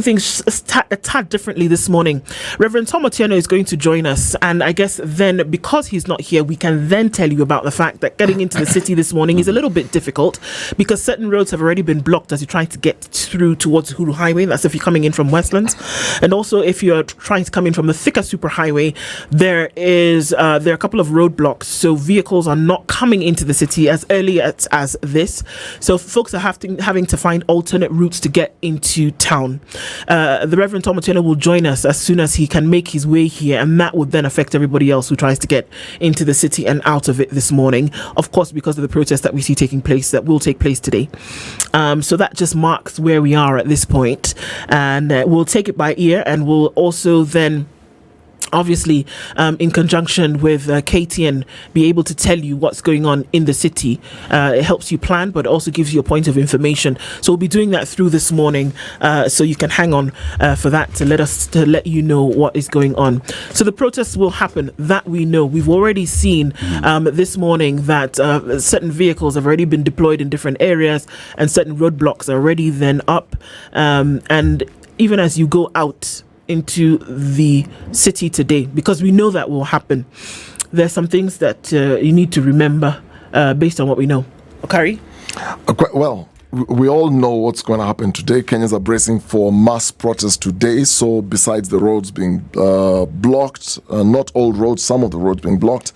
things a tad differently this morning. Reverend Tom Otieno is going to join us, and I guess then, because he's not here, we can then tell you about the fact that getting into the city this morning is a little bit difficult because certain roads have already been blocked as you're trying to get through towards Hulu Highway. That's if you're coming in from Westlands, and also if you're trying to come in from the thicker superhighway, there are a couple of roadblocks, so vehicles are not coming into the city as early as this. So folks are having to find alternate routes to get into town. The Reverend Tom Otieno will join us as soon as he can make his way here, and that would then affect everybody else who tries to get into the city and out of it this morning, of course, because of the protest that we see taking place, that will take place today. So that just marks where we are at this point, and we'll take it by ear, and we'll also then obviously in conjunction with KTN be able to tell you what's going on in the city. It helps you plan, but also gives you a point of information. So we'll be doing that through this morning, so you can hang on for that to let you know what is going on. So the protests will happen, that we know. We've already seen this morning that certain vehicles have already been deployed in different areas, and certain roadblocks are already then up, and even as you go out into the city today, because we know that will happen, there's some things that you need to remember based on what we know. Okari? Well, we all know what's going to happen today. Kenyans are bracing for mass protests today. So besides the roads being blocked, not all roads, some of the roads being blocked,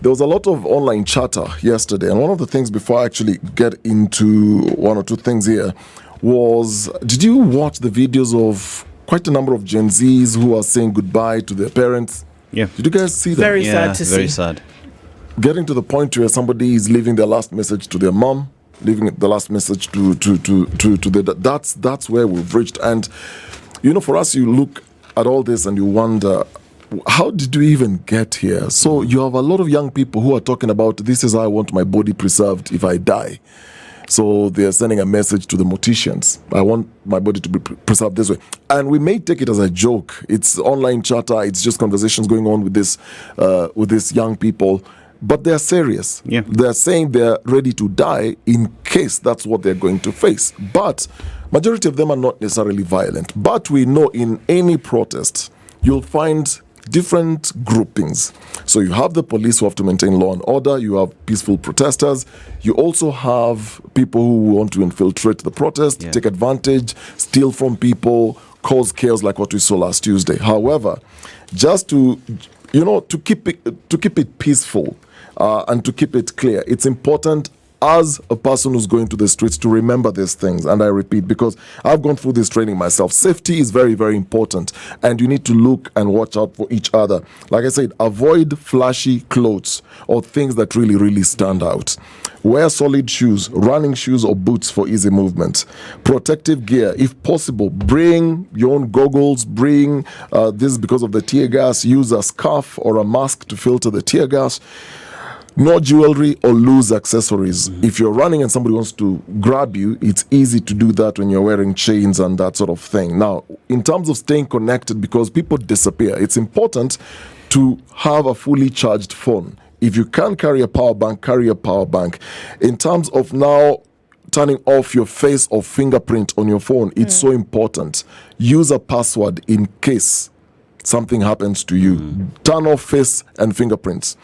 there was a lot of online chatter yesterday. And one of the things, before I actually get into one or two things here, was, did you watch the videos of quite a number of GenZs who are saying goodbye to their parents? Yeah. Did you guys see that? Very sad to see. Very sad. Getting to the point where somebody is leaving their last message to their mom, leaving the last message to that's where we've reached. And, you know, for us, you look at all this and you wonder, how did we even get here? So you have a lot of young people who are talking about, this is how I want my body preserved if I die. So they are sending a message to the morticians. I want my body to be preserved this way. And we may take it as a joke. It's online chatter. It's just conversations going on with these young people. But they're serious. Yeah. They're saying they're ready to die in case that's what they're going to face. But majority of them are not necessarily violent. But we know in any protest, you'll find different groupings. So you have the police who have to maintain law and order, you have peaceful protesters, you also have people who want to infiltrate the protest, take advantage, steal from people, cause chaos like what we saw last Tuesday. However, just to keep it peaceful and to keep it clear, it's important as a person who's going to the streets to remember these things. And I repeat, because I've gone through this training myself, safety is very, very important, and you need to look and watch out for each other. Like I said, avoid flashy clothes or things that really, really stand out. Wear solid shoes, running shoes or boots for easy movement. Protective gear, if possible, bring your own goggles, bring this because of the tear gas, use a scarf or a mask to filter the tear gas. No jewelry or loose accessories. If you're running and somebody wants to grab you, it's easy to do that when you're wearing chains and that sort of thing. Now, in terms of staying connected, because people disappear, it's important to have a fully charged phone. If you can't carry a power bank, carry a power bank. In terms of now turning off your face or fingerprint on your phone, it's so important. Use a password in case something happens to you. Turn off face and fingerprints.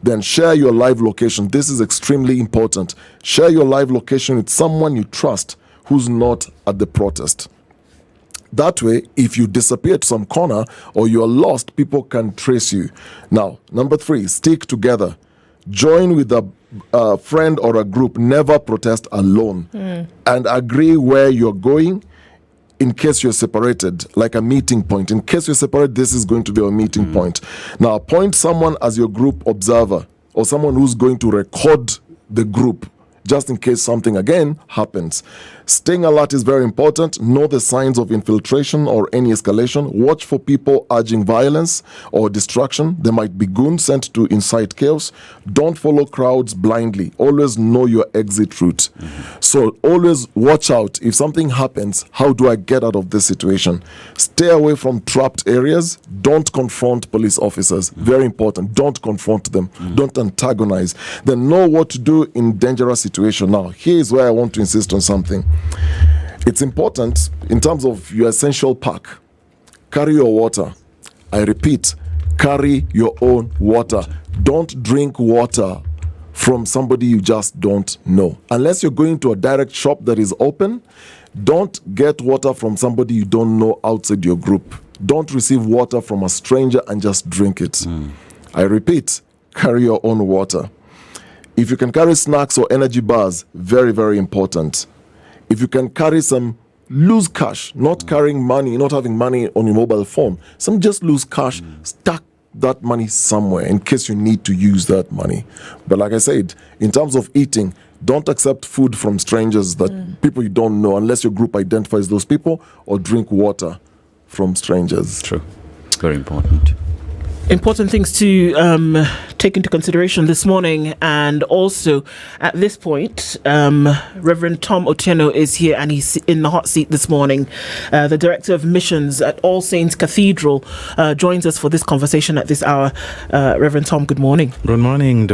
Then share your live location. This is extremely important. Share your live location with someone you trust who's not at the protest. That way, if you disappear to some corner or you're lost, people can trace you. Now, number 3, stick together. Join with a friend or a group. Never protest alone. And agree where you're going. In case you're separated, like a meeting point. In case you're separated, this is going to be a meeting point. Now, appoint someone as your group observer or someone who's going to record the group just in case something again happens. Staying alert is very important. Know the signs of infiltration or any escalation. Watch for people urging violence or destruction. There might be goons sent to incite chaos. Don't follow crowds blindly. Always know your exit route. So always watch out. If something happens, how do I get out of this situation? Stay away from trapped areas. Don't confront police officers. Very important. Don't confront them. Don't antagonize. Then know what to do in dangerous situations. Now, here's where I want to insist on something. It's important in terms of your essential pack. Carry your water. I repeat, carry your own water. Don't drink water from somebody you just don't know. Unless you're going to a direct shop that is open, don't get water from somebody you don't know outside your group. Don't receive water from a stranger and just drink it. I repeat, carry your own water. If you can carry snacks or energy bars, very, very important. If you can carry some loose cash, not carrying money, not having money on your mobile phone, some just loose cash, stack that money somewhere in case you need to use that money. But like I said, in terms of eating, don't accept food from strangers, that people you don't know, unless your group identifies those people, or drink water from strangers. True. Very important. Important things to take into consideration this morning. And also at this point, Reverend Tom Otieno is here, and he's in the hot seat this morning. The Director of Missions at All Saints Cathedral joins us for this conversation at this hour. Reverend Tom, good morning. Good morning.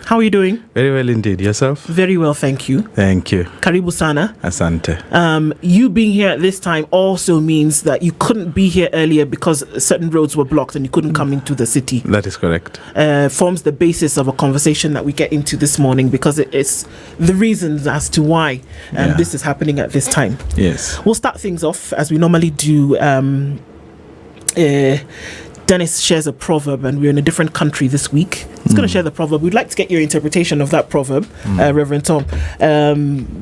How are you doing? Very well indeed. Yourself? Very well, thank you. Thank you. Karibu sana. Asante. You being here at this time also means that you couldn't be here earlier because certain roads were blocked and you couldn't come into the city. That is correct. Forms the basis of a conversation that we get into this morning, because it's the reasons as to why this is happening at this time. Yes. We'll start things off as we normally do. Dennis shares a proverb, and we're in a different country this week. He's going to share the proverb. We'd like to get your interpretation of that proverb, Reverend Tom,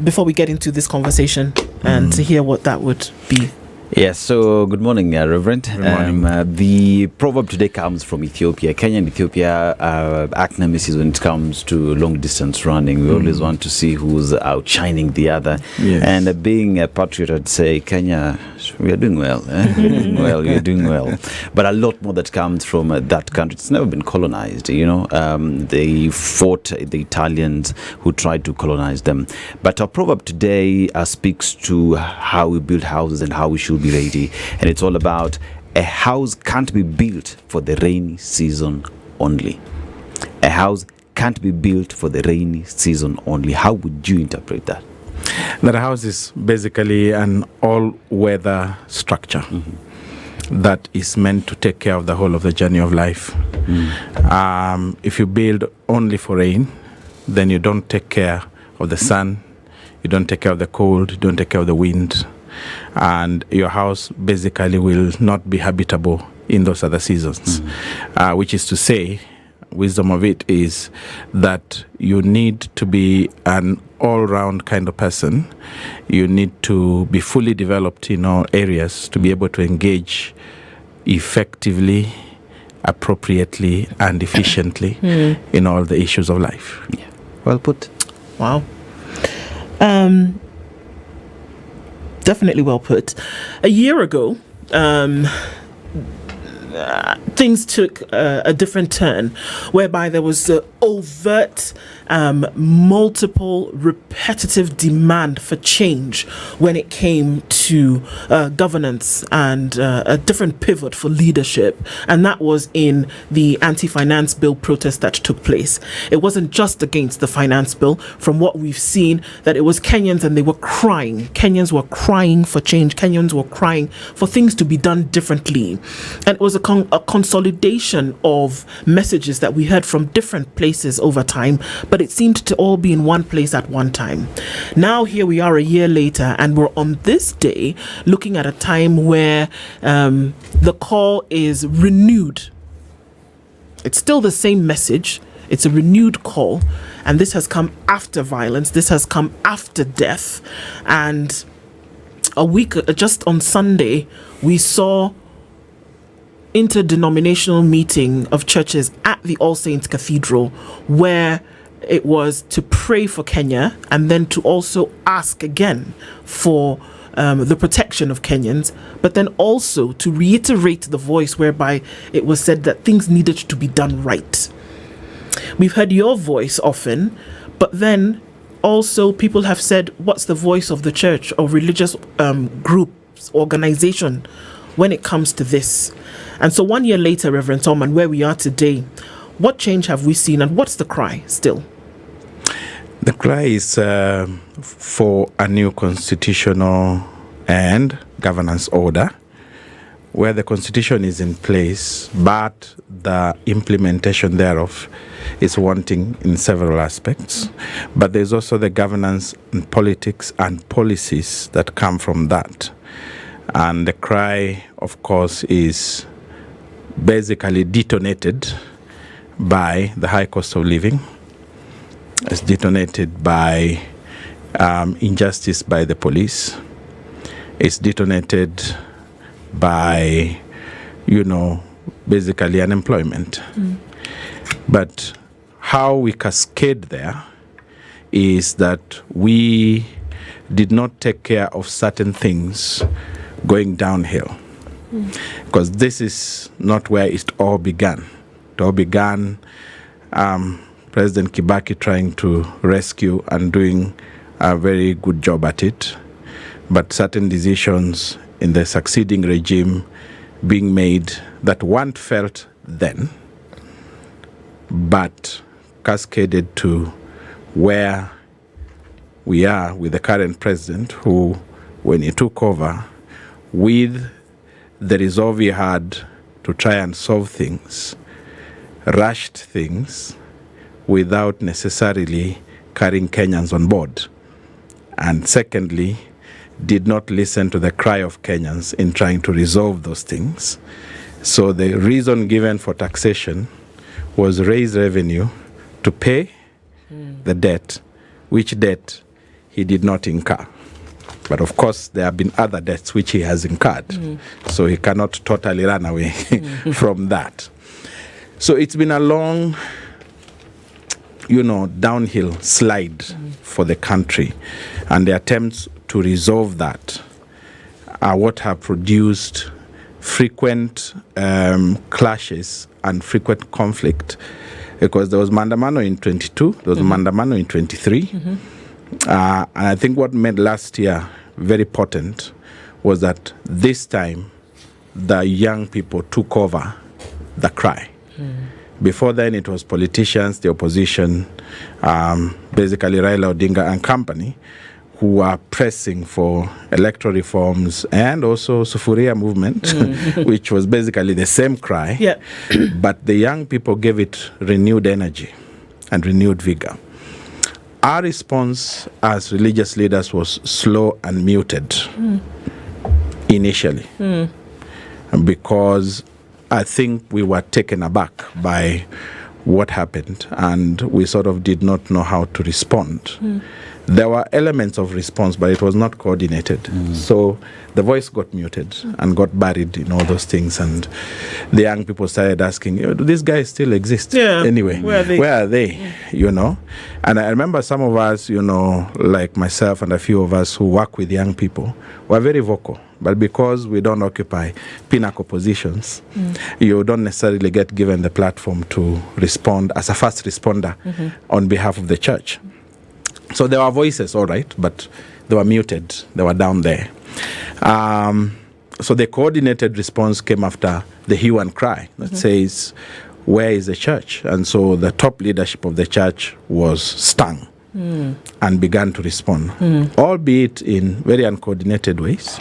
before we get into this conversation and to hear what that would be. Yes, so good morning, Reverend. Good morning. The proverb today comes from Ethiopia. Kenya and Ethiopia are act nemesis when it comes to long distance running. We always want to see who's outshining the other. Yes. And being a patriot, I'd say Kenya, we are doing well. We are doing well. But a lot more that comes from that country. It's never been colonized, you know. They fought the Italians who tried to colonize them. But our proverb today speaks to how we build houses and how we should be ready. And it's all about a house can't be built for the rainy season only. A house can't be built for the rainy season only. How would you interpret that? That house is basically an all-weather structure that is meant to take care of the whole of the journey of life. If you build only for rain, then you don't take care of the sun, you don't take care of the cold, you don't take care of the wind, and your house basically will not be habitable in those other seasons. Which is to say, wisdom of it is that you need to be an all-round kind of person. You need to be fully developed in all areas to be able to engage effectively, appropriately, and efficiently in all the issues of life. Yeah. Well put. Wow. Definitely well put. A year ago, things took a different turn, whereby there was overt, multiple, repetitive demand for change when it came to governance and a different pivot for leadership. And that was in the anti-finance bill protest that took place. It wasn't just against the finance bill. From what we've seen, that it was Kenyans, and they were crying. Kenyans were crying for change. Kenyans were crying for things to be done differently. And it was a consolidation of messages that we heard from different places over time, but it seemed to all be in one place at one time. Now here we are a year later, and we're on this day looking at a time where the call is renewed. It's still the same message. It's a renewed call, and this has come after violence. This has come after death. And a week, just on Sunday, we saw interdenominational meeting of churches at the All Saints Cathedral, where it was to pray for Kenya and then to also ask again for the protection of Kenyans, but then also to reiterate the voice whereby it was said that things needed to be done right. We've heard your voice often, but then also people have said, what's the voice of the church or religious groups, organization when it comes to this? And so 1 year later, Reverend Tom, and where we are today, what change have we seen, and what's the cry still? The cry is for a new constitutional and governance order, where the constitution is in place, but the implementation thereof is wanting in several aspects. But there's also the governance and politics and policies that come from that. And the cry, of course, is basically detonated by the high cost of living. It's detonated by injustice by the police. It's detonated by, basically unemployment. But how we cascade there is that we did not take care of certain things going downhill. Because this is not where it all began. It all began President Kibaki trying to rescue and doing a very good job at it. But certain decisions in the succeeding regime being made that weren't felt then, but cascaded to where we are with the current president, who, when he took over, with the resolve he had to try and solve things, rushed things without necessarily carrying Kenyans on board. And secondly, did not listen to the cry of Kenyans in trying to resolve those things. So the reason given for taxation was raise revenue to pay the debt, which debt he did not incur. But of course, there have been other debts which he has incurred. So he cannot totally run away from that. So it's been a long, downhill slide for the country. And the attempts to resolve that are what have produced frequent clashes and frequent conflict. Because there was Mandamano in 22, there was Mandamano in 23. And I think what made last year very potent was that this time the young people took over the cry. Before then it was politicians, the opposition, basically Raila Odinga and company, who are pressing for electoral reforms, and also Sufuria movement, which was basically the same cry. Yeah. But the young people gave it renewed energy and renewed vigor. Our response as religious leaders was slow and muted initially, because I think we were taken aback by what happened, and we sort of did not know how to respond. There were elements of response, but it was not coordinated. So the voice got muted and got buried in all those things. And the young people started asking, do these guys still exist? Anyway, where are they? And I remember some of us, like myself and a few of us who work with young people, were very vocal. But because we don't occupy pinnacle positions, you don't necessarily get given the platform to respond as a first responder on behalf of the church. So there were voices, all right, but they were muted. They were down there. So the coordinated response came after the hue and cry that says, where is the church? And so the top leadership of the church was stung and began to respond, albeit in very uncoordinated ways.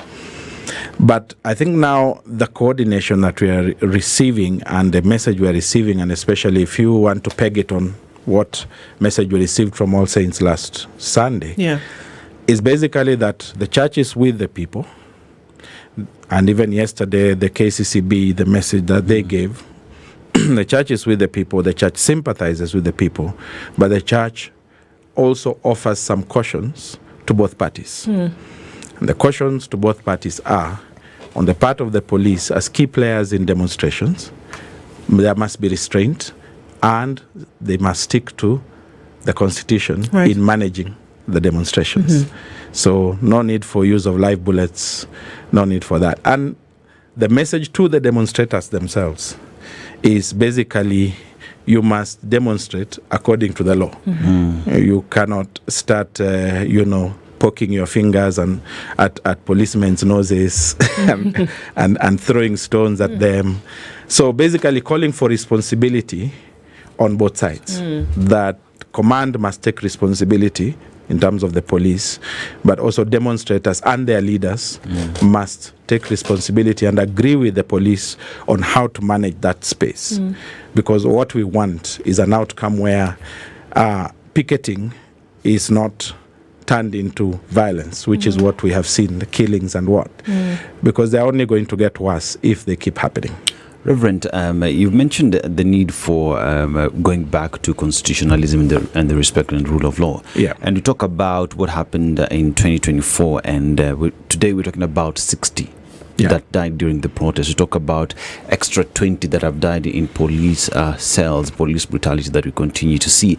But I think now the coordination that we are receiving and the message we are receiving, and especially if you want to peg it on what message we received from All Saints last Sunday, is basically that the church is with the people. And even yesterday, the KCCB, the message that they gave, the church is with the people, the church sympathizes with the people, but the church also offers some cautions to both parties. And the cautions to both parties are, on the part of the police as key players in demonstrations, there must be restraint, and they must stick to the Constitution in managing the demonstrations. So no need for use of live bullets, no need for that. And the message to the demonstrators themselves is basically, you must demonstrate according to the law. You cannot start, poking your fingers and at policemen's noses and throwing stones at them. So basically calling for responsibility on both sides. That command must take responsibility in terms of the police, but also demonstrators and their leaders must take responsibility and agree with the police on how to manage that space. Because what we want is an outcome where picketing is not turned into violence, which is what we have seen, the killings and what. Because they're only going to get worse if they keep happening. Reverend, you've mentioned the need for going back to constitutionalism and the respect and rule of law. Yeah. And we talk about what happened in 2024, and today we're talking about 60 that died during the protest. We talk about extra 20 that have died in police cells, police brutality that we continue to see.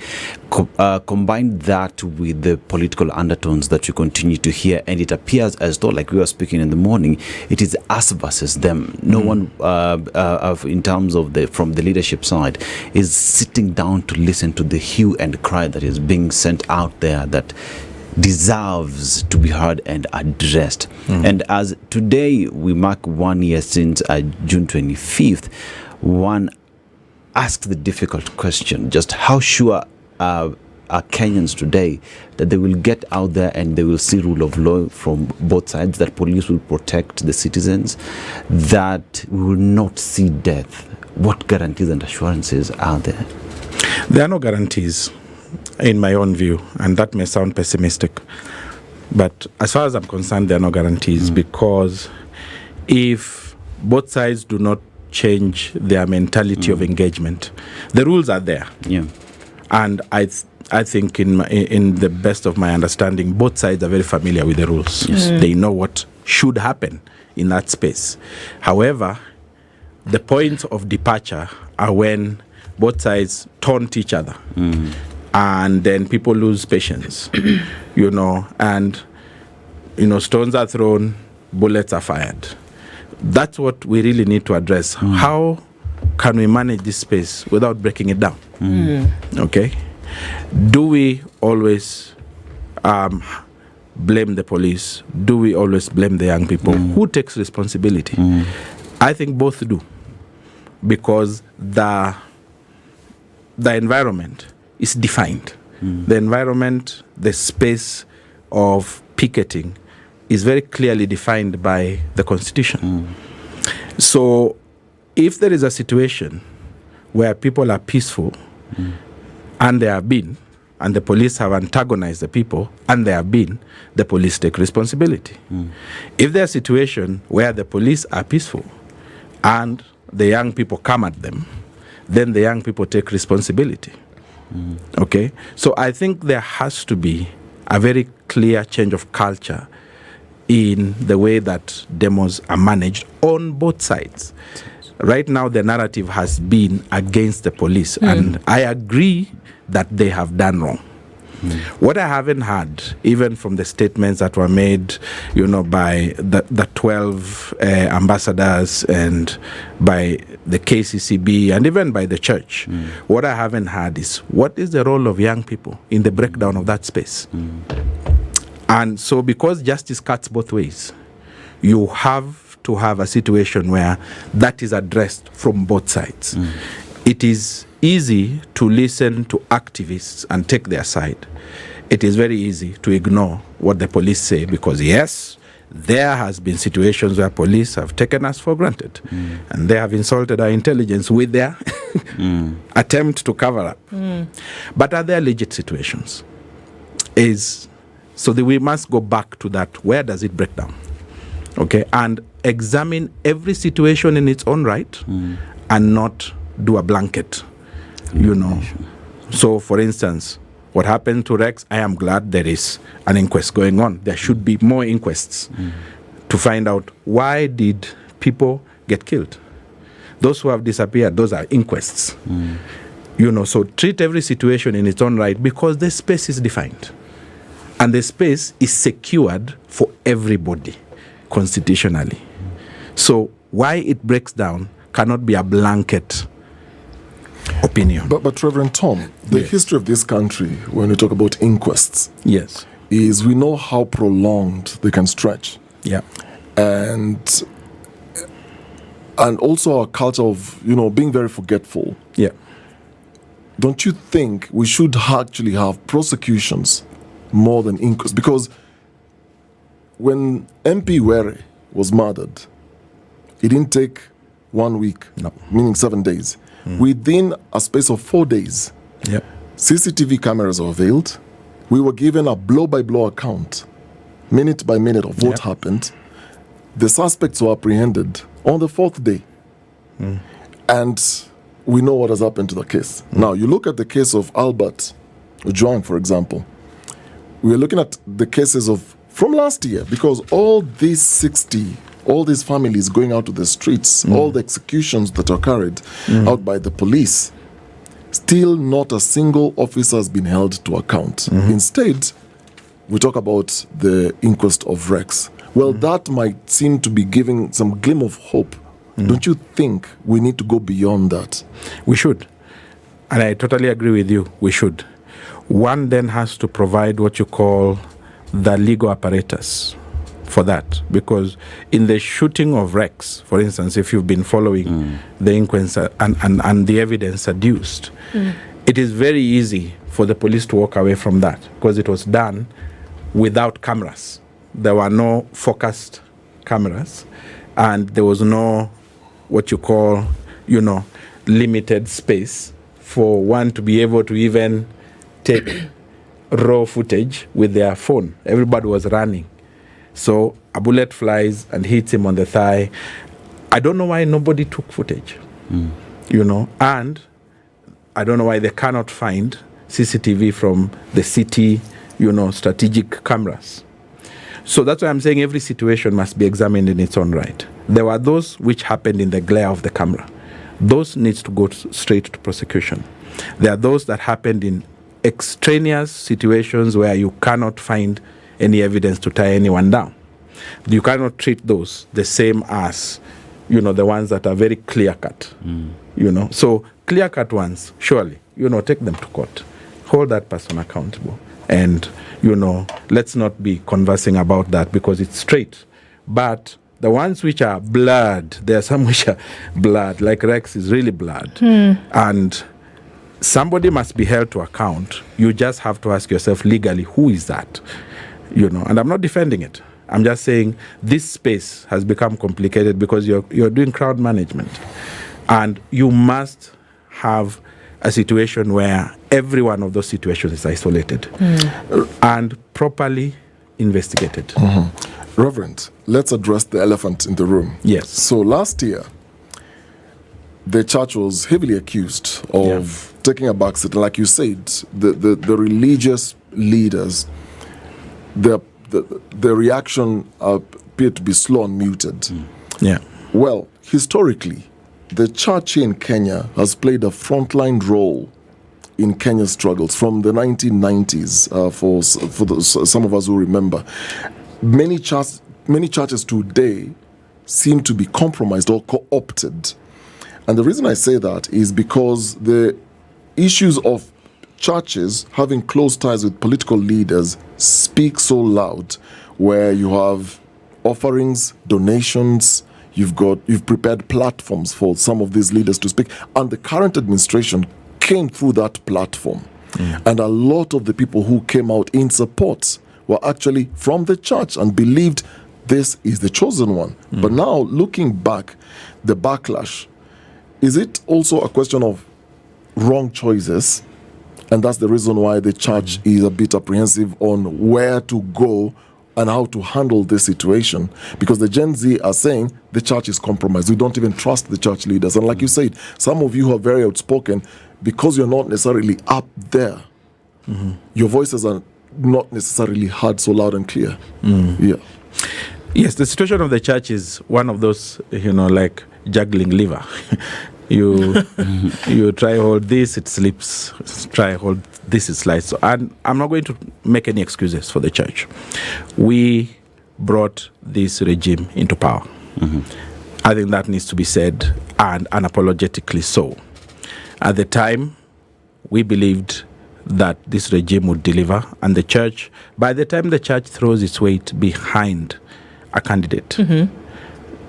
Combine that with the political undertones that you continue to hear, and it appears as though, like we were speaking in the morning, it is us versus them. No one, in terms of from the leadership side, is sitting down to listen to the hue and cry that is being sent out there that deserves to be heard and addressed. And as today we mark 1 year since June 25th, one asked the difficult question, just how sure are Kenyans today that they will get out there and they will see rule of law from both sides, that police will protect the citizens, that we will not see death? What guarantees and assurances are there? There are no guarantees, in my own view, and that may sound pessimistic, but as far as I'm concerned, there are no guarantees, because if both sides do not change their mentality of engagement, the rules are there. And I think in the best of my understanding, both sides are very familiar with the rules. They know what should happen in that space. However, the points of departure are when both sides taunt each other. And then people lose patience, and, stones are thrown, bullets are fired. That's what we really need to address. How can we manage this space without breaking it down? Okay? Do we always blame the police? Do we always blame the young people? Who takes responsibility? I think both do, because the environment is defined. The environment, the space of picketing is very clearly defined by the Constitution. So if there is a situation where people are peaceful, and there have been, and the police have antagonized the people, and there have been, the police take responsibility. If there's a situation where the police are peaceful, and the young people come at them, then the young people take responsibility. Okay? So I think there has to be a very clear change of culture in the way that demos are managed on both sides. Right now, the narrative has been against the police, and I agree that they have done wrong. What I haven't heard, even from the statements that were made, by the 12 ambassadors and by the KCCB and even by the church, what I haven't heard is what is the role of young people in the breakdown of that space. And so because justice cuts both ways, you have to have a situation where that is addressed from both sides. It is easy to listen to activists and take their side. It is very easy to ignore what the police say, because yes, there has been situations where police have taken us for granted and they have insulted our intelligence with their attempt to cover up. But are there legit situations? We must go back to that. Where does it break down? Okay, and examine every situation in its own right and not do a blanket, So, for instance, what happened to Rex, I am glad there is an inquest going on. There should be more inquests to find out why did people get killed. Those who have disappeared, those are inquests. So treat every situation in its own right, because the space is defined. And the space is secured for everybody constitutionally. So why it breaks down cannot be a blanket opinion. But Reverend Tom, the history of this country, when we talk about inquests, is we know how prolonged they can stretch. And also our culture of, being very forgetful. Don't you think we should actually have prosecutions more than inquest. Because when MP Were was murdered, it didn't take 1 week, meaning 7 days. Within a space of 4 days, CCTV cameras were availed. We were given a blow-by-blow account, minute by minute, of what happened. The suspects were apprehended on the 4th day. And we know what has happened to the case. Now, you look at the case of Albert Ojwang, for example. We are looking at the cases from last year, because all these families going out to the streets, all the executions that are carried out by the police, still not a single officer has been held to account. Instead, we talk about the inquest of Rex. Well, that might seem to be giving some glimmer of hope. Don't you think we need to go beyond that? We should. And I totally agree with you. We should. One then has to provide what you call the legal apparatus for that. Because in the shooting of Rex, for instance, if you've been following the inquest and the evidence adduced, it is very easy for the police to walk away from that because it was done without cameras. There were no focused cameras, and there was no what you call, limited space for one to be able to even take raw footage with their phone. Everybody was running. So a bullet flies and hits him on the thigh. I don't know why nobody took footage, and I don't know why they cannot find CCTV from the city, strategic cameras. So that's why I'm saying every situation must be examined in its own right. There were those which happened in the glare of the camera. Those needs to go straight to prosecution. There are those that happened in extraneous situations where you cannot find any evidence to tie anyone down. You cannot treat those the same as, the ones that are very clear-cut. So clear-cut ones, surely, take them to court. Hold that person accountable. And, let's not be conversing about that because it's straight. But the ones which are blurred, there are some which are blurred, like Rex is really blurred. And somebody must be held to account. You just have to ask yourself legally, who is that? And I'm not defending it. I'm just saying this space has become complicated because you're doing crowd management. And you must have a situation where every one of those situations is isolated and properly investigated. Reverend, let's address the elephant in the room. Yes. So last year, the church was heavily accused of taking a backseat. And like you said, the religious leaders, the reaction appeared to be slow and muted. Well, historically, the church in Kenya has played a frontline role in Kenya's struggles from the 1990s, for some of us who remember. Many churches today seem to be compromised or co-opted. And the reason I say that is because the issues of churches having close ties with political leaders speak so loud, where you have offerings, donations, you've prepared platforms for some of these leaders to speak, and the current administration came through that platform. And a lot of the people who came out in support were actually from the church and believed this is the chosen one. But now, looking back, the backlash, is it also a question of wrong choices? And that's the reason why the church is a bit apprehensive on where to go and how to handle this situation, because the Gen Z are saying the church is compromised. We don't even trust the church leaders. And like you said, some of you are very outspoken because you're not necessarily up there. Your voices are not necessarily heard so loud and clear. Yes, the situation of the church is one of those, like juggling liver. You try hold this, it slips. Try hold this, it slides. So, and I'm not going to make any excuses for the church. We brought this regime into power. I think that needs to be said, and unapologetically so. At the time, we believed that this regime would deliver, and the church, by the time the church throws its weight behind a candidate,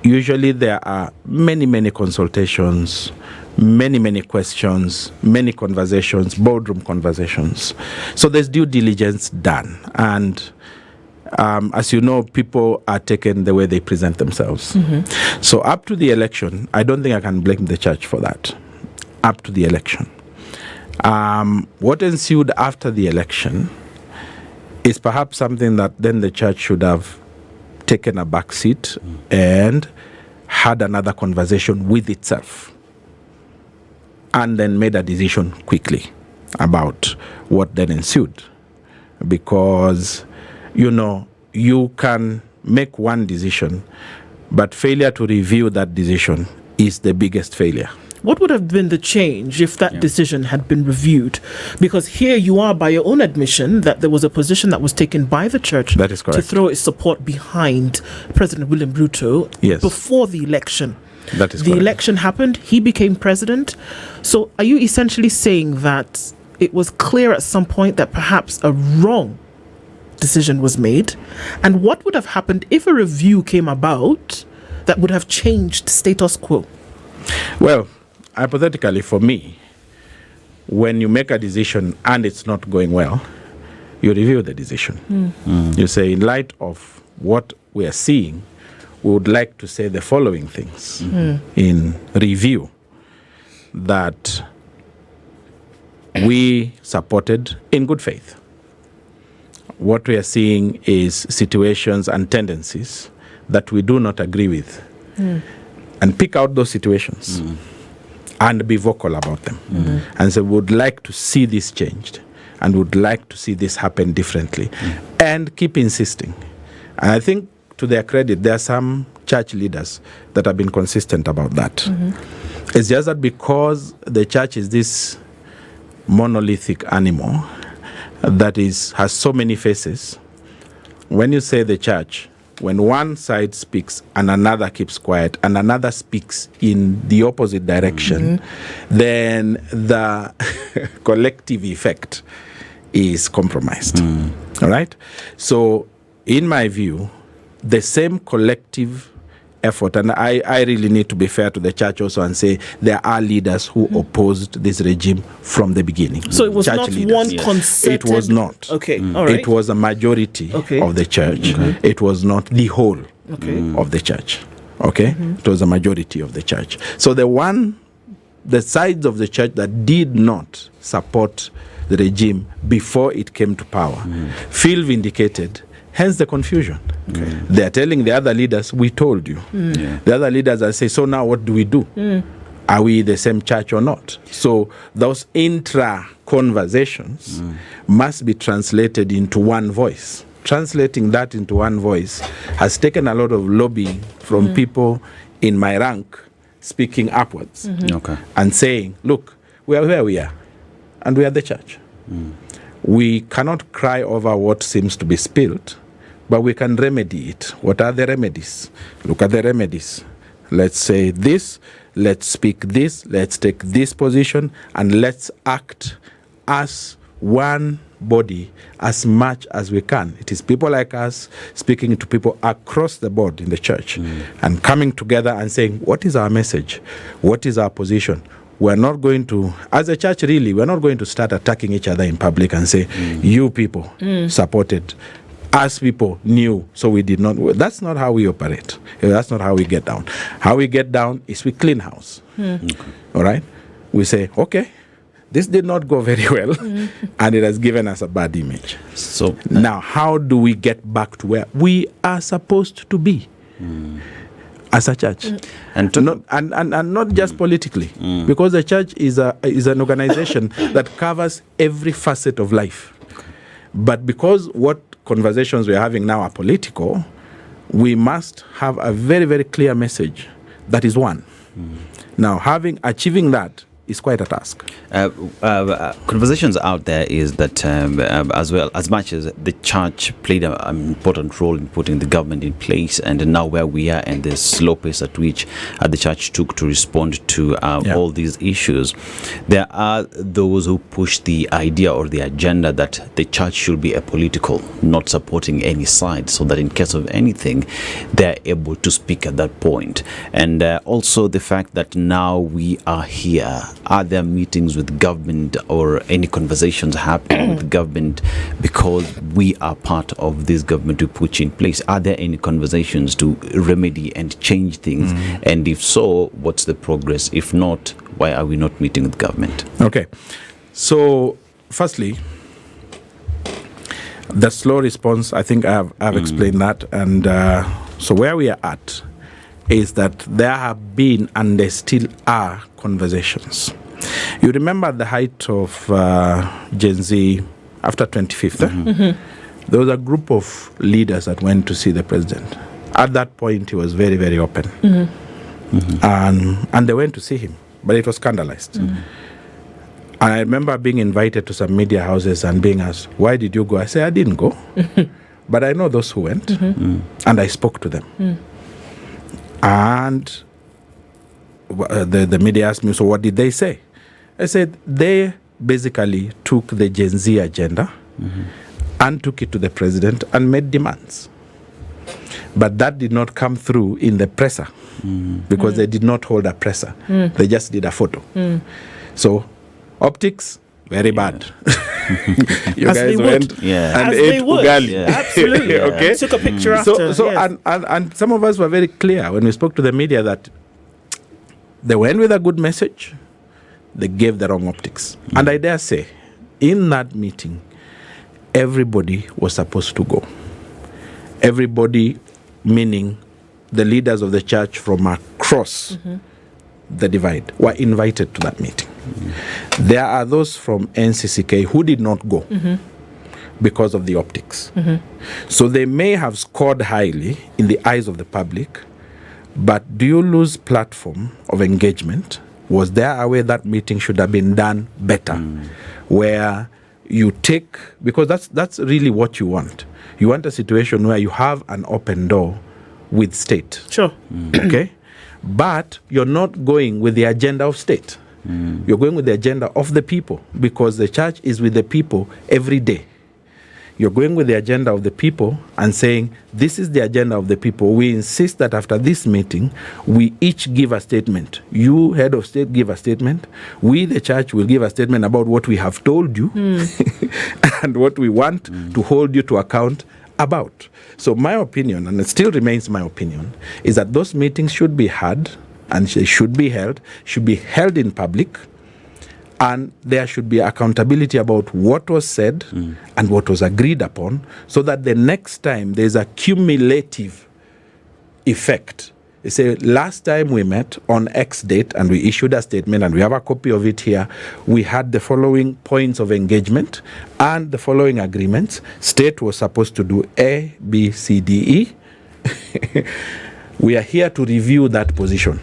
usually there are many consultations, many questions, many conversations, boardroom conversations. So there's due diligence done. And as you know, people are taken the way they present themselves. So up to the election, I don't think I can blame the church for that. Up to the election. What ensued after the election is perhaps something that then the church should have taken a back seat and had another conversation with itself, and then made a decision quickly about what then ensued. Because, you can make one decision, but failure to review that decision is the biggest failure. What would have been the change if that decision had been reviewed? Because here you are, by your own admission, that there was a position that was taken by the church That is correct. to throw its support behind President William Ruto before the election. That is the correct. election happened, he became president. So are you essentially saying that it was clear at some point that perhaps a wrong decision was made? And what would have happened if a review came about that would have changed status quo? Well, hypothetically, for me, when you make a decision and it's not going well, you review the decision. You say, in light of what we are seeing, we would like to say the following things in review: that we supported in good faith. What we are seeing is situations and tendencies that we do not agree with, and pick out those situations and be vocal about them. And so we would like to see this changed, and would like to see this happen differently, and keep insisting. And I think, to their credit, there are some church leaders that have been consistent about that. It's just that because the church is this monolithic animal that has so many faces, when you say the church, when one side speaks and another keeps quiet and another speaks in the opposite direction, then the collective effect is compromised. All right? So, in my view, the same collective effort, and I really need to be fair to the church also and say there are leaders who opposed this regime from the beginning. So it was church not leaders. one concerted... It was not. Okay, all right. It was a majority of the church. It was not the whole of the church. Okay? It was a majority of the church. So the sides of the church that did not support the regime before it came to power feel vindicated. Hence the confusion. They are telling the other leaders, we told you. The other leaders are saying, so now what do we do? Are we the same church or not? So those intra-conversations must be translated into one voice. Translating that into one voice has taken a lot of lobbying from people in my rank, speaking upwards and saying, look, we are where we are, and we are the church. We cannot cry over what seems to be spilled, but we can remedy it. What are the remedies? Look at the remedies. Let's say this, let's speak this, let's take this position, and let's act as one body as much as we can. It is people like us speaking to people across the board in the church and coming together and saying, what is our message? What is our position? We're not going to, as a church really, we're not going to start attacking each other in public and say, you people supported, us people knew, so we did not. That's not how we operate. That's not how we get down. How we get down is we clean house. All right? We say, okay, this did not go very well, and it has given us a bad image. So now, how do we get back to where we are supposed to be as a church? And not just politically, because the church is an organization that covers every facet of life. But because what conversations we're having now are political, we must have a very, very clear message that is one. Now, achieving that is quite a task. Conversations out there is that as well, as much as the church played an important role in putting the government in place, and now where we are and the slow pace at which the church took to respond to all these issues, there are those who push the idea or the agenda that the church should be apolitical, not supporting any side, so that in case of anything, they're able to speak at that point. And also the fact that now we are here. Are there meetings with government or any conversations happening with government because we are part of this government we put in place? Are there any conversations to remedy and change things? And if so, what's the progress? If not, why are we not meeting with government? Okay. So, firstly, the slow response, I think I've explained that. And so where we are at is that there have been and there still are conversations. You remember at the height of Gen Z after 2015, there was a group of leaders that went to see the president. At that point, he was very, very open. And they went to see him, but it was scandalized. And I remember being invited to some media houses and being asked, why did you go? I said, I didn't go. But I know those who went, and I spoke to them. And the media asked me, so what did they say? I said, they basically took the Gen Z agenda and took it to the president and made demands. But that did not come through in the presser because they did not hold a presser. They just did a photo. So, optics, very bad. You As guys they went would. and As ate they would. ugali. Absolutely. Okay. Took a picture after. So yes. and some of us were very clear when we spoke to the media that they went with a good message, they gave the wrong optics. And I dare say, in that meeting, everybody was supposed to go. Everybody, meaning the leaders of the church from across the divide, were invited to that meeting. There are those from NCCK who did not go because of the optics. So they may have scored highly in the eyes of the public, but do you lose platform of engagement? Was there a way that meeting should have been done better? Where you take, because that's really what you want. You want a situation where you have an open door with state. Sure. Okay? But you're not going with the agenda of state. You're going with the agenda of the people, because the church is with the people every day. You're going with the agenda of the people and saying, this is the agenda of the people. We insist that after this meeting, we each give a statement. You, head of state, give a statement. We, the church, will give a statement about what we have told you and what we want to hold you to account about. So my opinion, and it still remains my opinion, is that those meetings should be had and they should be held in public, and there should be accountability about what was said and what was agreed upon, so that the next time there's a cumulative effect. They say, last time we met on X date and we issued a statement, and we have a copy of it here, we had the following points of engagement and the following agreements. State was supposed to do A, B, C, D, E. We are here to review that position.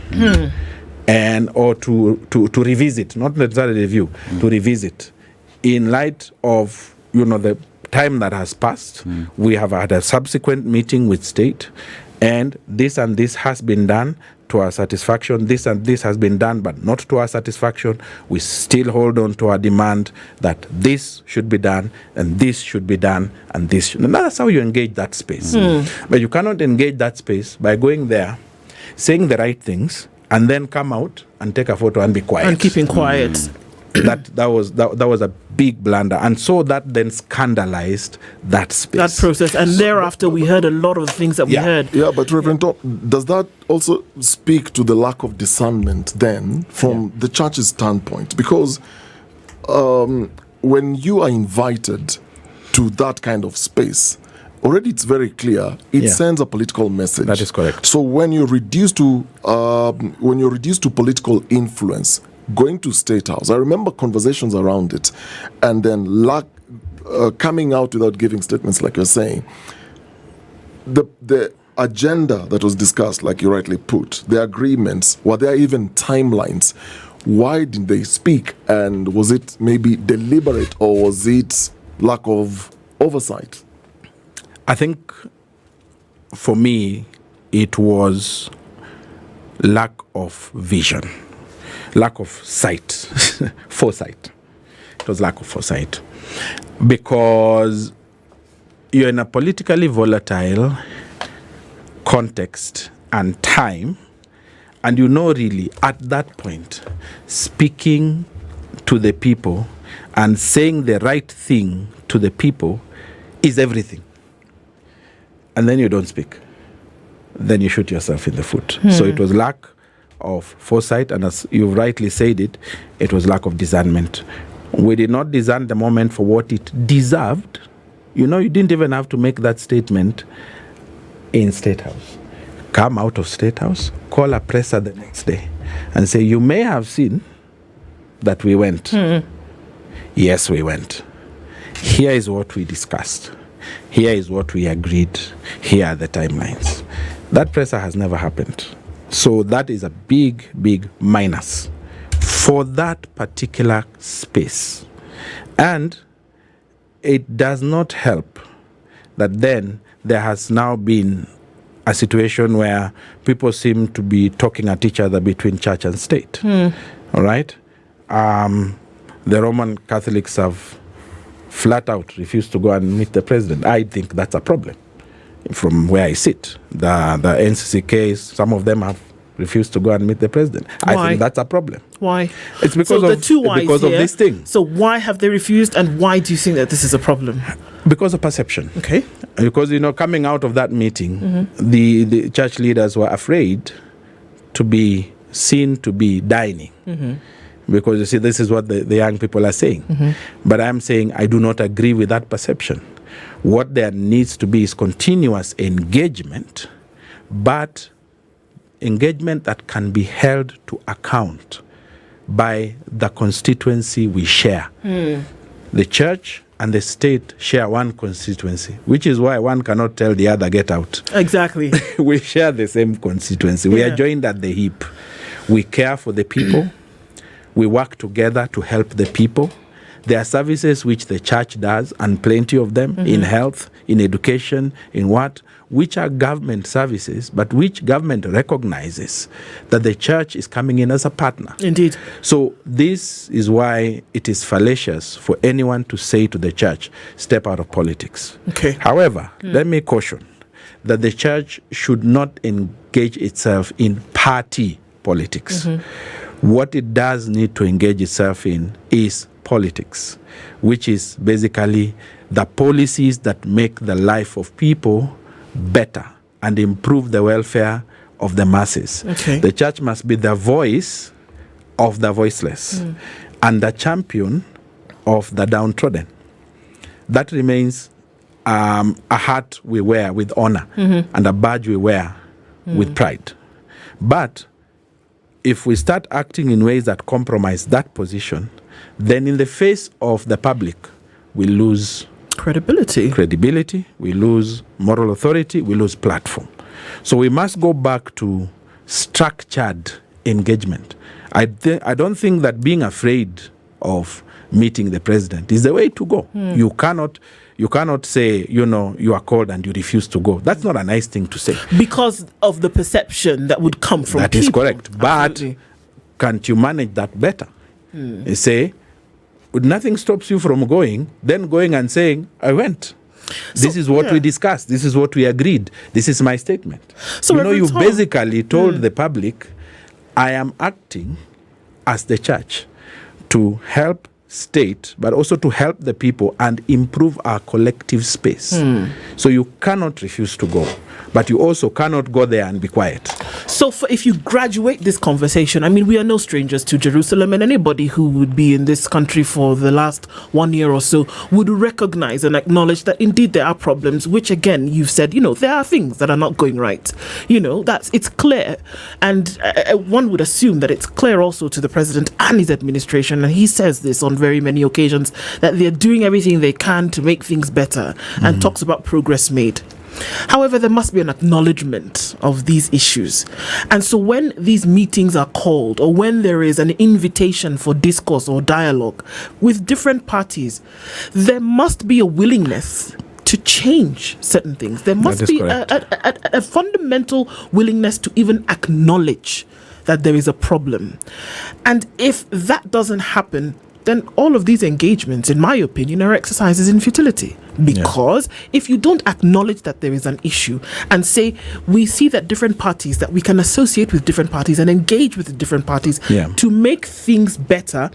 And or to revisit, not necessarily review, to revisit in light of the time that has passed. We have had a subsequent meeting with state, and this has been done to our satisfaction. This and this has been done, but not to our satisfaction. We still hold on to our demand that this should be done, and this should be done, and this should. And that's how you engage that space. But you cannot engage that space by going there, saying the right things, and then come out and take a photo and be quiet. And keeping quiet. That was a big blunder, and so that then scandalized that space. That process, and thereafter we heard a lot of things that we heard. Yeah, but Reverend Tom, does that also speak to the lack of discernment then from the church's standpoint? Because when you are invited to that kind of space, already it's very clear it sends a political message. That is correct. So when you're reduced to political influence, going to State House, I remember conversations around it, and then coming out without giving statements, like you're saying. The agenda that was discussed, like you rightly put, the agreements, were there even timelines? Why didn't they speak? And was it maybe deliberate, or was it lack of oversight? I think for me, it was lack of vision, lack of sight, foresight. It was lack of foresight. Because you're in a politically volatile context and time, and you know really at that point, speaking to the people and saying the right thing to the people is everything. And then you don't speak. Then you shoot yourself in the foot. So it was lack of foresight, and as you rightly said it was lack of discernment. We did not discern the moment for what it deserved. You know, you didn't even have to make that statement in State House. Come out of State House, call a presser the next day and say, you may have seen that we went. Yes, we went. Here is what we discussed. Here is what we agreed. Here are the timelines. That presser has never happened. So that is a big, big minus for that particular space. And it does not help that then there has now been a situation where people seem to be talking at each other between church and state. All right? The Roman Catholics have flat out refused to go and meet the president. I think that's a problem from where I sit. The NCC case, some of them have refused to go and meet the president. Why? I think that's a problem. Why? It's because so of the two whys because here. of this thing. So why have they refused, and why do you think that this is a problem? Because of perception. Okay. Because, you know, coming out of that meeting, the church leaders were afraid to be seen to be dining. Because, you see, this is what the young people are saying. But I'm saying I do not agree with that perception. What there needs to be is continuous engagement, but engagement that can be held to account by the constituency we share. The church and the state share one constituency, which is why one cannot tell the other, get out. Exactly. We share the same constituency. We are joined at the hip. We care for the people. We work together to help the people. There are services which the church does, and plenty of them, in health, in education, in which are government services, but which government recognizes that the church is coming in as a partner. Indeed. So this is why it is fallacious for anyone to say to the church, step out of politics. Okay. However, let me caution that the church should not engage itself in party politics. What it does need to engage itself in is politics, which is basically the policies that make the life of people better and improve the welfare of the masses. Okay. The church must be the voice of the voiceless and the champion of the downtrodden. That remains a hat we wear with honor and a badge we wear with pride. But if we start acting in ways that compromise that position, then in the face of the public, we lose credibility, we lose moral authority, we lose platform. So we must go back to structured engagement. I don't think that being afraid of meeting the president is the way to go. You cannot say, you are called and you refuse to go. That's not a nice thing to say. Because of the perception that would come from that people. That is correct. Absolutely. But can't you manage that better? You say, nothing stops you from going, then going and saying, I went. This is what we discussed. This is what we agreed. This is my statement. So you basically told the public, I am acting as the church to help state, but also to help the people and improve our collective space. So you cannot refuse to go, but you also cannot go there and be quiet. So if you graduate this conversation, I mean, we are no strangers to Jerusalem, and anybody who would be in this country for the last 1 year or so would recognize and acknowledge that indeed there are problems, which again, you've said, there are things that are not going right. It's clear. And one would assume that it's clear also to the president and his administration, and he says this on very many occasions, that they're doing everything they can to make things better and talks about progress made. However, there must be an acknowledgement of these issues. And so when these meetings are called, or when there is an invitation for discourse or dialogue with different parties, there must be a willingness to change certain things. There must be a fundamental willingness to even acknowledge that there is a problem. And if that doesn't happen, then all of these engagements, in my opinion, are exercises in futility. Because if you don't acknowledge that there is an issue and say, we see that different parties, that we can associate with different parties and engage with different parties to make things better,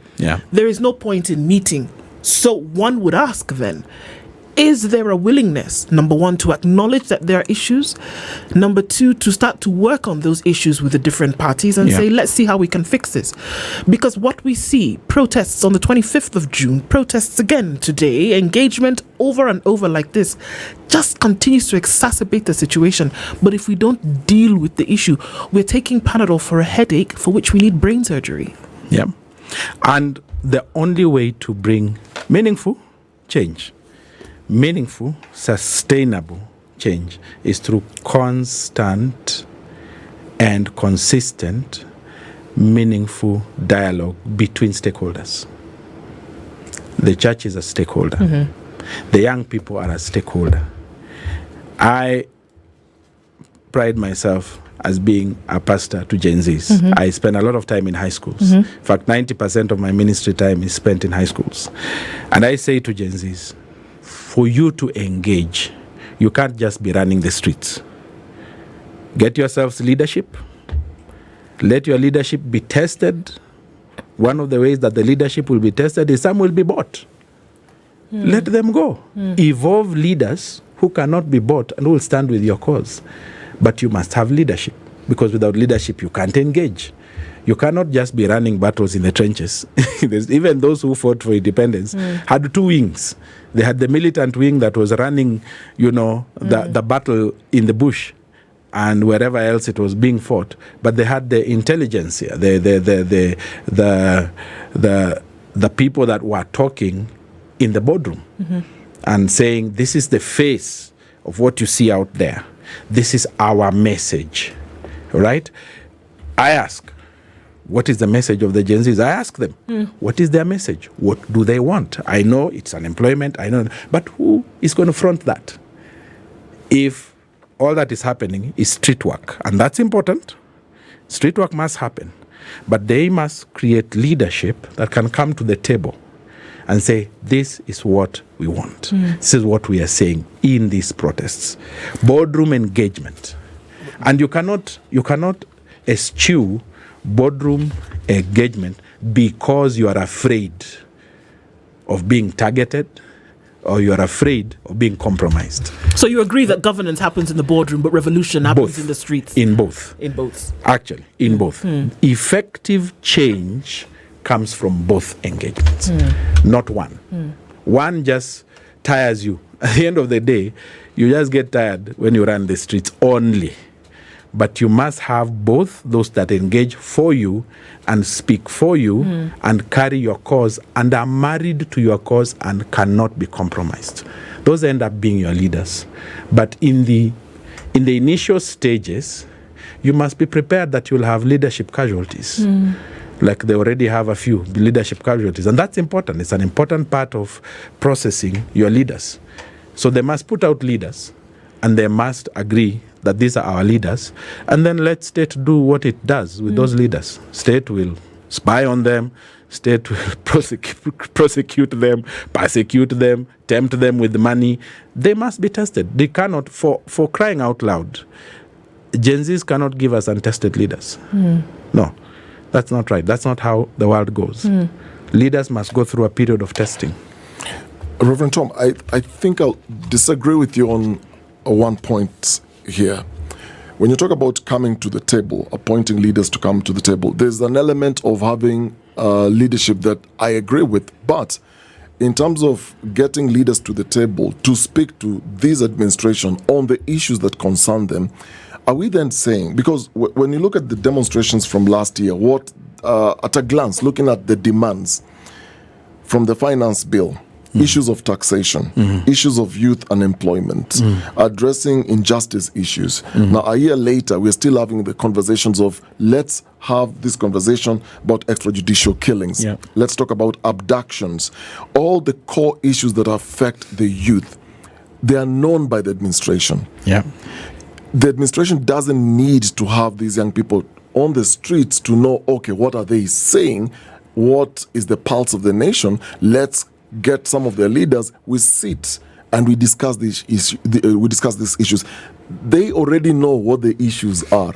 there is no point in meeting. So one would ask then, is there a willingness, number one, to acknowledge that there are issues? Number two, to start to work on those issues with the different parties and say, let's see how we can fix this. Because what we see, protests on the 25th of June, protests again today, engagement over and over like this, just continues to exacerbate the situation. But if we don't deal with the issue, we're taking Panadol for a headache for which we need brain surgery. Yeah. And the only way to bring meaningful change, meaningful, sustainable change, is through constant and consistent, meaningful dialogue between stakeholders. The church is a stakeholder. The young people are a stakeholder. I pride myself as being a pastor to GenZs. I spend a lot of time in high schools. In fact, 90% of my ministry time is spent in high schools. And I say to GenZs, for you to engage, you can't just be running the streets. Get yourselves leadership. Let your leadership be tested. One of the ways that the leadership will be tested is some will be bought. Let them go. Evolve leaders who cannot be bought and who will stand with your cause. But you must have leadership, because without leadership, you can't engage. You cannot just be running battles in the trenches. Even those who fought for independence had two wings. They had the militant wing that was running, the battle in the bush and wherever else it was being fought. But they had the intelligentsia, the people that were talking in the boardroom and saying, this is the face of what you see out there. This is our message, right? I ask, what is the message of the GenZs? I ask them, what is their message? What do they want? I know it's unemployment, but who is going to front that? If all that is happening is street work, and that's important, street work must happen, but they must create leadership that can come to the table and say, this is what we want. This is what we are saying in these protests. Boardroom engagement. And you cannot eschew boardroom engagement because you are afraid of being targeted or you are afraid of being compromised. So you agree that governance happens in the boardroom, but revolution happens in the streets? In both. In both. Actually, in both. Effective change comes from both engagements, not one. One just tires you. At the end of the day, you just get tired when you run the streets only. But you must have both, those that engage for you and speak for you and carry your cause and are married to your cause and cannot be compromised. Those end up being your leaders. But in the initial stages, you must be prepared that you'll have leadership casualties. Like they already have a few leadership casualties. And that's important. It's an important part of processing your leaders. So they must put out leaders and they must agree that these are our leaders. And then let state do what it does with those leaders. State will spy on them. State will prosecute them, persecute them, tempt them with money. They must be tested. They cannot, for crying out loud, GenZs cannot give us untested leaders. No. That's not right. That's not how the world goes. Leaders must go through a period of testing. Reverend Tom, I think I'll disagree with you on one point here. When you talk about coming to the table, appointing leaders to come to the table, there's an element of having leadership that I agree with. But in terms of getting leaders to the table to speak to this administration on the issues that concern them, are we then saying, because when you look at the demonstrations from last year, what at a glance, looking at the demands from the finance bill, issues of taxation, issues of youth unemployment, addressing injustice issues. Now, a year later, we're still having the conversations of let's have this conversation about extrajudicial killings. Yeah. Let's talk about abductions. All the core issues that affect the youth, they are known by the administration. Yeah. The administration doesn't need to have these young people on the streets to know, okay, what are they saying? What is the pulse of the nation? Let's get some of their leaders. We sit and we discuss these issues. They already know what the issues are.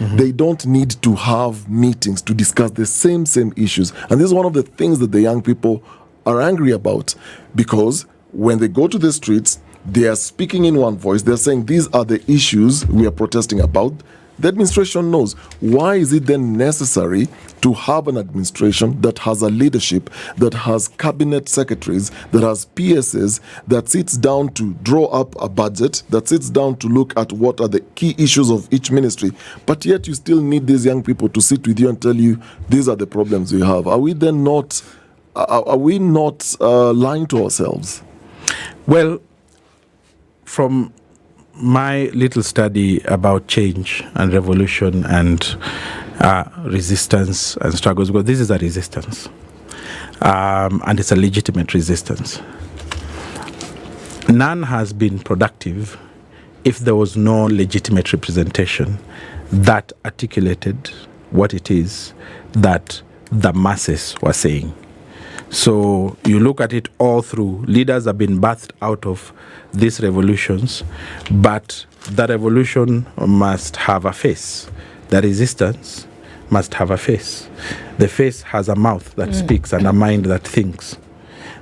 They don't need to have meetings to discuss the same issues. And this is one of the things that the young people are angry about, because when they go to the streets, they are speaking in one voice. They're saying these are the issues we are protesting about. The administration knows. Why is it then necessary to have an administration that has a leadership, that has cabinet secretaries, that has PSs, that sits down to draw up a budget, that sits down to look at what are the key issues of each ministry, but yet you still need these young people to sit with you and tell you these are the problems we have? Are we then not? Are we not lying to ourselves? Well, from my little study about change and revolution and resistance and struggles, because this is a resistance, and it's a legitimate resistance. None has been productive if there was no legitimate representation that articulated what it is that the masses were saying. So you look at it all through. Leaders have been birthed out of these revolutions, but the revolution must have a face. The resistance must have a face. The face has a mouth that speaks and a mind that thinks.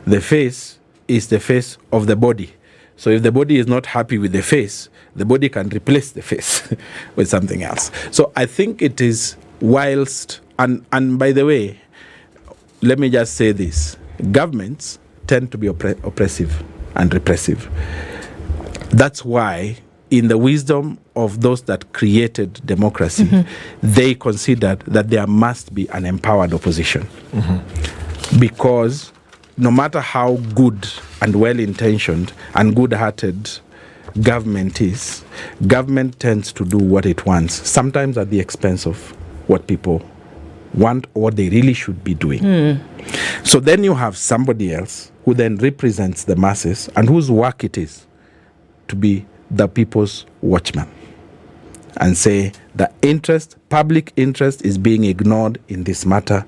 The face is the face of the body. So if the body is not happy with the face, the body can replace the face with something else. So I think it is whilst, and by the way, let me just say this. Governments tend to be oppressive and repressive. That's why, in the wisdom of those that created democracy, they considered that there must be an empowered opposition. Because no matter how good and well-intentioned and good-hearted government is, government tends to do what it wants, sometimes at the expense of what people want or what they really should be doing. So then you have somebody else who then represents the masses and whose work it is to be the people's watchman and say the public interest is being ignored in this matter.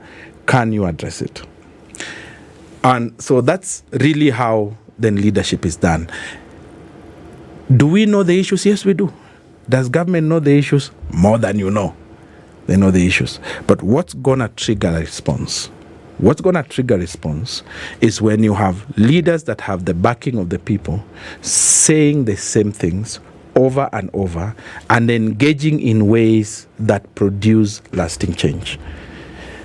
Can you address it? And so that's really how then leadership is done. Do we know the issues? Yes, we do. Does government know the issues? More than you know. They know the issues. But what's going to trigger a response? What's going to trigger a response is when you have leaders that have the backing of the people saying the same things over and over and engaging in ways that produce lasting change.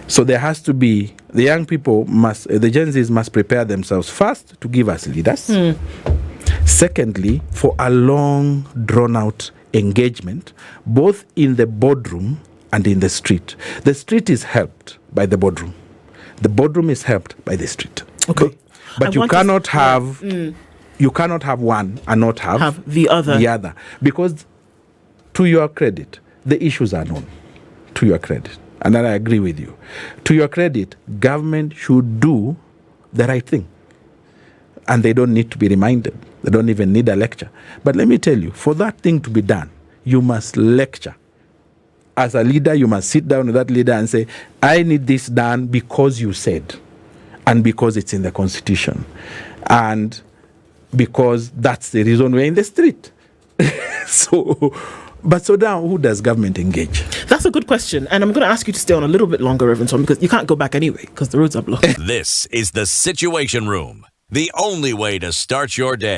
So there has to be, the young people must, the GenZs must prepare themselves first to give us leaders. Secondly, for a long, drawn-out engagement, both in the boardroom and in the street. The street is helped by the boardroom. The boardroom is helped by the street. Okay. But you cannot have you cannot have one and not have the other. The other. Because to your credit, the issues are known. To your credit. And I agree with you. To your credit, government should do the right thing. And they don't need to be reminded. They don't even need a lecture. But let me tell you, for that thing to be done, you must lecture. As a leader, you must sit down with that leader and say, I need this done because you said, and because it's in the Constitution, and because that's the reason we're in the street. So now, who does government engage? That's a good question. And I'm going to ask you to stay on a little bit longer, Reverend Tom, because you can't go back anyway, because the roads are blocked. This is the Situation Room, the only way to start your day.